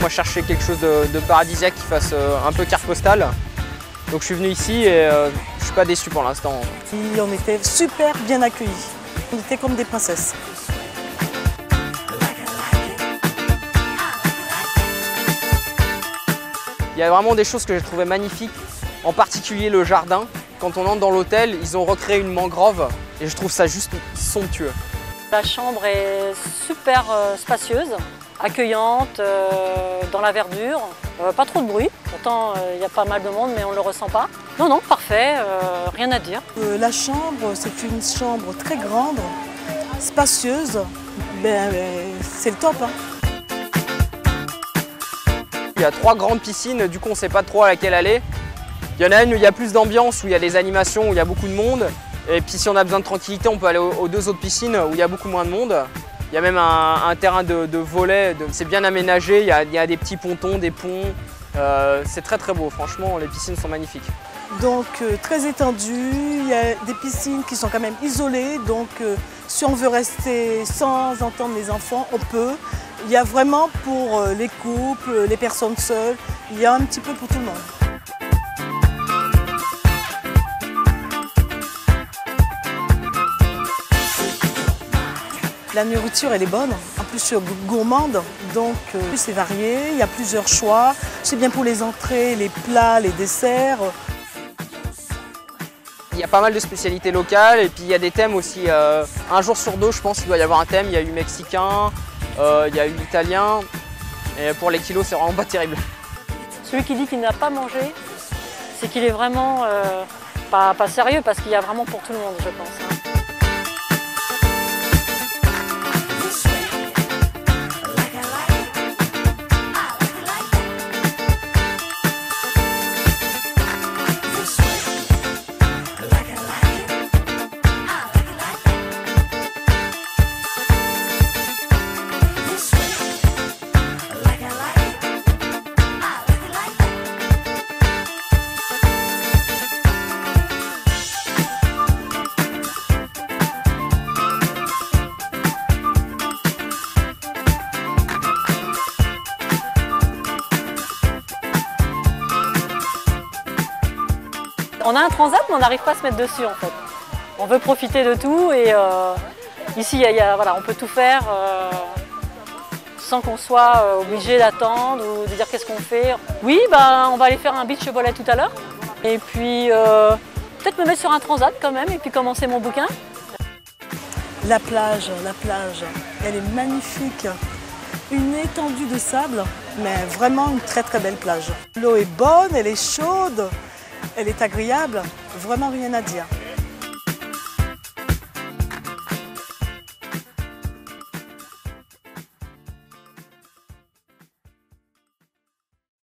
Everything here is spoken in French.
Moi, je cherchais quelque chose de paradisiaque qui fasse un peu carte postale. Donc je suis venu ici et je suis pas déçu pour l'instant. On était super bien accueillis. On était comme des princesses. Il y a vraiment des choses que j'ai trouvées magnifiques, en particulier le jardin. Quand on entre dans l'hôtel, ils ont recréé une mangrove et je trouve ça juste somptueux. La chambre est super spacieuse, accueillante, dans la verdure, pas trop de bruit. Pourtant, il y a pas mal de monde, mais on ne le ressent pas. Non, non, parfait, rien à dire. La chambre, c'est une chambre très grande, spacieuse. C'est le top. Hein. Il y a 3 grandes piscines, du coup on ne sait pas trop à laquelle aller. Il y en a une où il y a plus d'ambiance, où il y a des animations, où il y a beaucoup de monde. Et puis si on a besoin de tranquillité, on peut aller aux 2 autres piscines où il y a beaucoup moins de monde. Il y a même un terrain de volley, c'est bien aménagé, il y a des petits pontons, des ponts. C'est très très beau, franchement les piscines sont magnifiques. Donc très étendu, il y a des piscines qui sont quand même isolées, donc si on veut rester sans entendre les enfants, on peut. Il y a vraiment pour les couples, les personnes seules, il y a un petit peu pour tout le monde. La nourriture, elle est bonne, en plus je suis gourmande, donc c'est varié, il y a plusieurs choix. C'est bien pour les entrées, les plats, les desserts. Il y a pas mal de spécialités locales et puis il y a des thèmes aussi. Un jour sur 2, je pense qu'il doit y avoir un thème. Il y a eu mexicain, il y a eu italien. Et pour les kilos, c'est vraiment pas terrible. Celui qui dit qu'il n'a pas mangé, c'est qu'il est vraiment pas sérieux parce qu'il y a vraiment pour tout le monde, je pense. On a un transat, mais on n'arrive pas à se mettre dessus en fait. On veut profiter de tout et ici, voilà, on peut tout faire sans qu'on soit obligé d'attendre ou de dire qu'est-ce qu'on fait. Oui, on va aller faire un beach volley tout à l'heure. Et puis peut-être me mettre sur un transat quand même et puis commencer mon bouquin. La plage, elle est magnifique. Une étendue de sable, mais vraiment une très très belle plage. L'eau est bonne, elle est chaude. Elle est agréable, vraiment rien à dire.